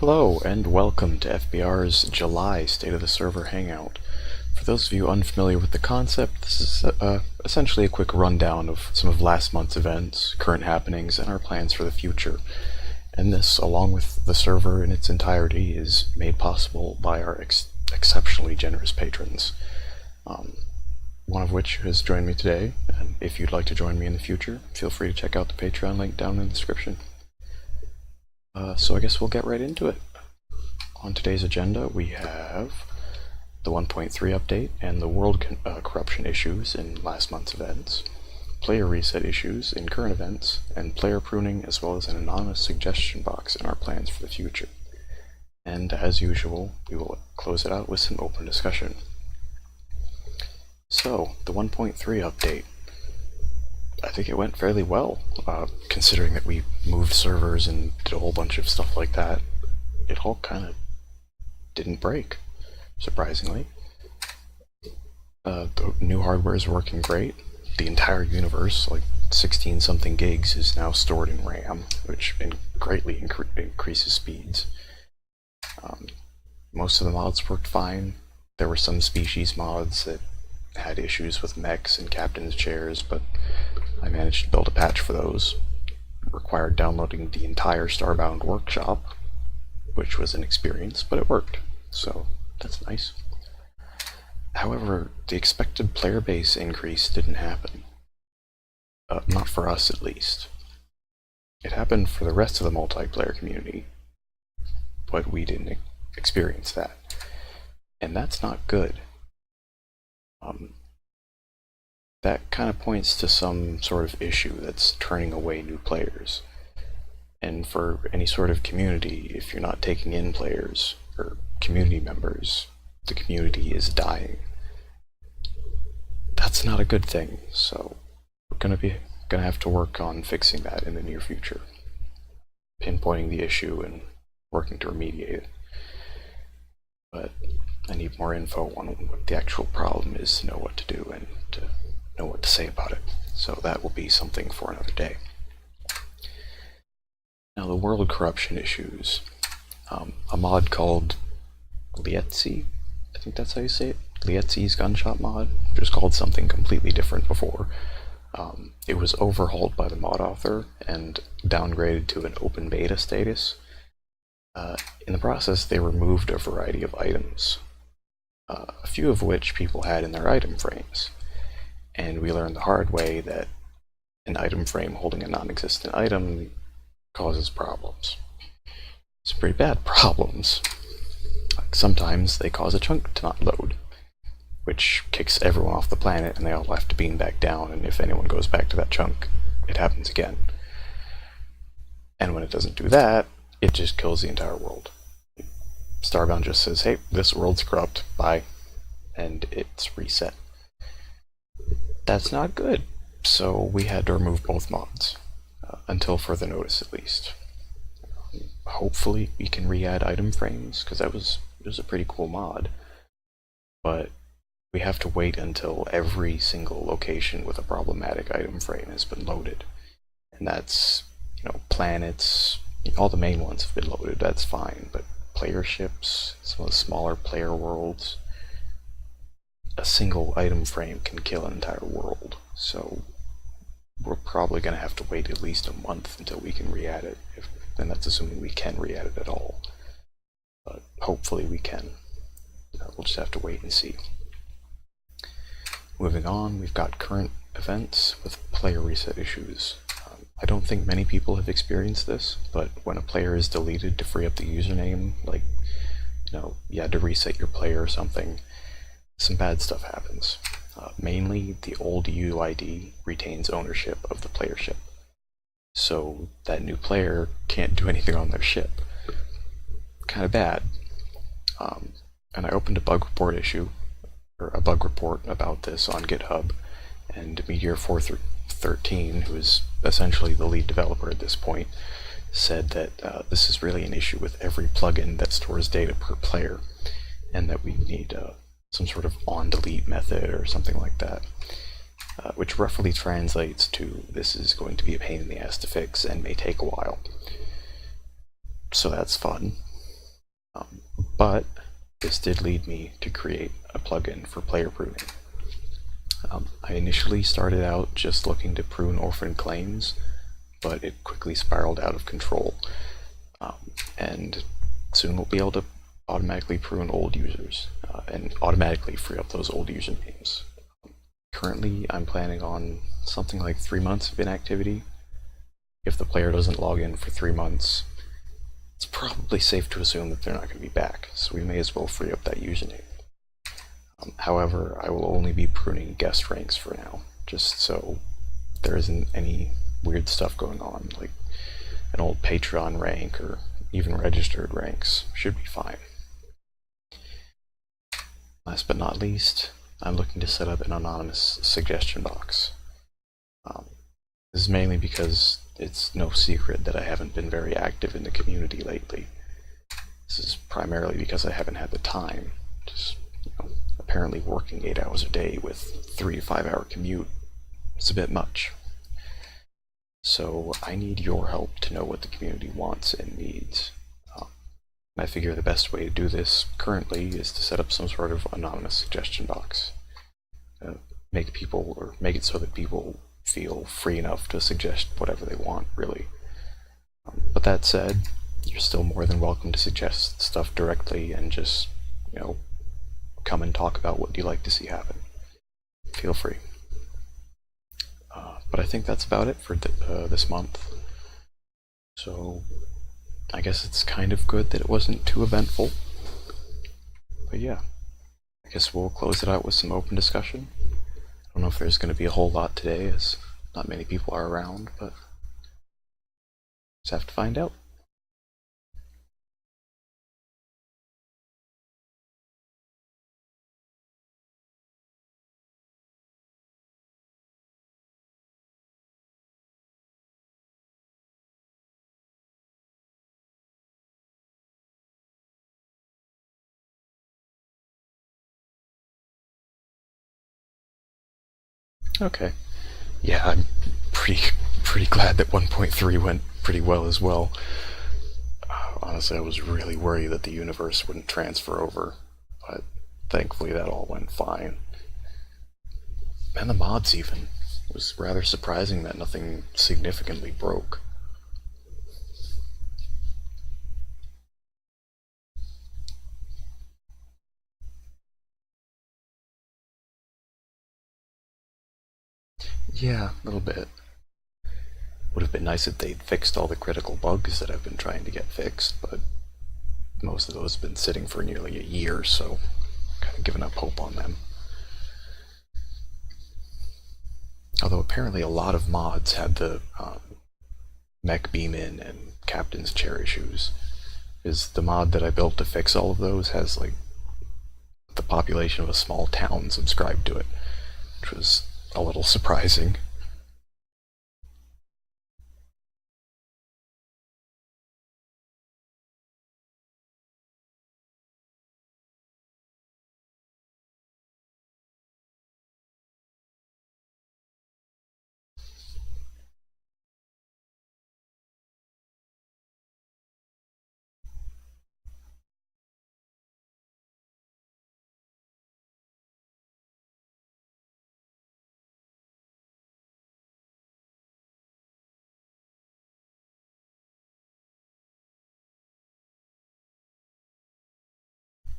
Hello, and welcome to FBR's July State of the Server Hangout. For those of you unfamiliar with the concept, this is essentially a quick rundown of some of last month's events, current happenings, and our plans for the future. And this, along with the server in its entirety, is made possible by our exceptionally generous patrons. One of which has joined me today, and if you'd like to join me in the future, feel free to check out the Patreon link down in the description. So I guess we'll get right into it. On today's agenda, we have the 1.3 update and the world corruption issues in last month's events, player reset issues in current events, and player pruning, as well as an anonymous suggestion box in our plans for the future. And as usual, we will close it out with some open discussion. So, the 1.3 update. I think it went fairly well, considering that we moved servers and did a whole bunch of stuff like that. It all kind of didn't break, surprisingly. The new hardware is working great. The entire universe, like 16-something gigs, is now stored in RAM, which greatly increases speeds. Most of the mods worked fine. There were some species mods that had issues with mechs and captain's chairs, but I managed to build a patch for those. It required downloading the entire Starbound workshop, which was an experience, but it worked, so that's nice. However, the expected player base increase didn't happen. Not for us, at least. It happened for the rest of the multiplayer community, but we didn't experience that. And that's not good. That kind of points to some sort of issue that's turning away new players. And for any sort of community, if you're not taking in players or community members, the community is dying. That's not a good thing, so we're gonna have to work on fixing that in the near future. Pinpointing the issue and working to remediate it. But I need more info on what the actual problem is to know what to do and to know what to say about it. So that will be something for another day. Now, the world corruption issues. A mod called Lietzi, I think that's how you say it, Lietzi's gunshot mod, which was called something completely different before. It was overhauled by the mod author and downgraded to an open beta status. In the process, they removed a variety of items, a few of which people had in their item frames. And we learned the hard way that an item frame holding a non-existent item causes problems. Some pretty bad problems. Like sometimes they cause a chunk to not load, which kicks everyone off the planet and they all have to beam back down, and if anyone goes back to that chunk, it happens again. And when it doesn't do that, it just kills the entire world. Starbound just says, hey, this world's corrupt, bye, and it's reset. That's not good, so we had to remove both mods, until further notice at least. Hopefully we can re-add item frames, because it was a pretty cool mod, but we have to wait until every single location with a problematic item frame has been loaded. And that's, planets, all the main ones have been loaded, that's fine, but player ships, some of the smaller player worlds, a single item frame can kill an entire world, so we're probably going to have to wait at least a month until we can re-add it, and that's assuming we can re-add it at all. But hopefully we can. We'll just have to wait and see. Moving on, we've got current events with player reset issues. I don't think many people have experienced this, but when a player is deleted to free up the username, like, you had to reset your player or something, some bad stuff happens. Mainly, the old UID retains ownership of the player ship, so that new player can't do anything on their ship. Kind of bad. And I opened a bug report about this on GitHub, and Meteor413, who is essentially the lead developer at this point, said that this is really an issue with every plugin that stores data per player, and that we need some sort of on-delete method or something like that, which roughly translates to this is going to be a pain in the ass to fix and may take a while. So that's fun. Um, but this did lead me to create a plugin for player pruning. I initially started out just looking to prune orphan claims, but it quickly spiraled out of control. And soon we'll be able to automatically prune old users and automatically free up those old usernames. Currently, I'm planning on something like 3 months of inactivity. If the player doesn't log in for 3 months, it's probably safe to assume that they're not going to be back, so we may as well free up that username. However, I will only be pruning guest ranks for now, just so there isn't any weird stuff going on, like an old Patreon rank or even registered ranks should be fine. Last but not least, I'm looking to set up an anonymous suggestion box. This is mainly because it's no secret that I haven't been very active in the community lately. This is primarily because I haven't had the time. Just, apparently working 8 hours a day with 3 to 5 hour commute is a bit much. So I need your help to know what the community wants and needs. I figure the best way to do this currently is to set up some sort of anonymous suggestion box. Make it so that people feel free enough to suggest whatever they want, really. But that said, you're still more than welcome to suggest stuff directly and just, come and talk about what you'd like to see happen. Feel free. But I think that's about it for this month. So I guess it's kind of good that it wasn't too eventful. But yeah, I guess we'll close it out with some open discussion. I don't know if there's going to be a whole lot today, as not many people are around, but just have to find out. Okay. Yeah, I'm pretty glad that 1.3 went pretty well as well. Honestly, I was really worried that the universe wouldn't transfer over, but thankfully that all went fine. And the mods even. It was rather surprising that nothing significantly broke. Yeah, a little bit. Would have been nice if they'd fixed all the critical bugs that I've been trying to get fixed, but most of those have been sitting for nearly a year, so kind of given up hope on them. Although apparently a lot of mods had the mech beam in and captain's chair issues. Is the mod that I built to fix all of those has like the population of a small town subscribed to it, which was a little surprising.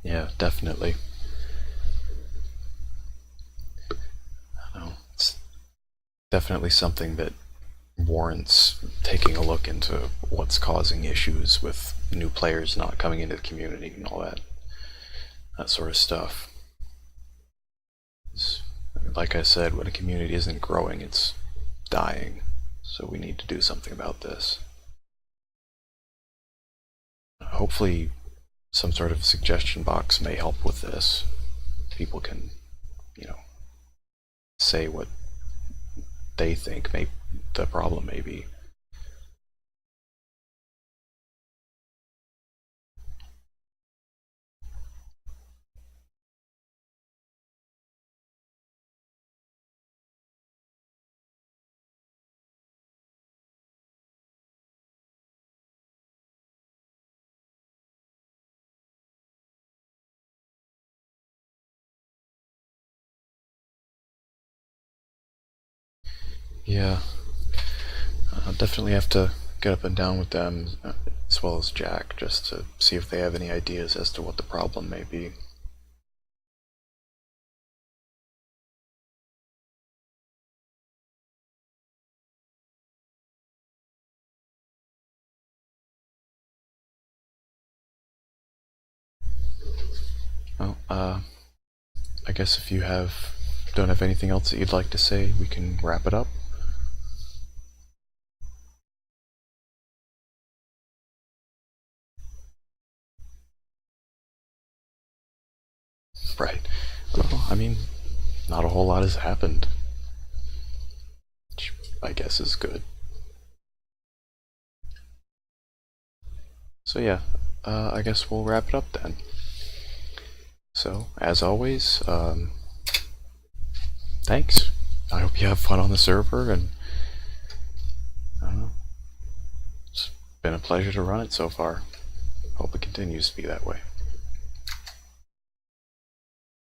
Yeah, definitely. It's definitely something that warrants taking a look into what's causing issues with new players not coming into the community and all that sort of stuff. Like I said, when a community isn't growing, it's dying. So we need to do something about this. Hopefully, some sort of suggestion box may help with this. People can, you know, say what they think the problem may be. Yeah, I'll definitely have to get up and down with them, as well as Jack, just to see if they have any ideas as to what the problem may be. Well, I guess if you don't have anything else that you'd like to say, we can wrap it up. Right. Well, I mean, not a whole lot has happened, which I guess is good. So yeah, I guess we'll wrap it up then. So, as always, thanks. I hope you have fun on the server, and I don't know, it's been a pleasure to run it so far. Hope it continues to be that way.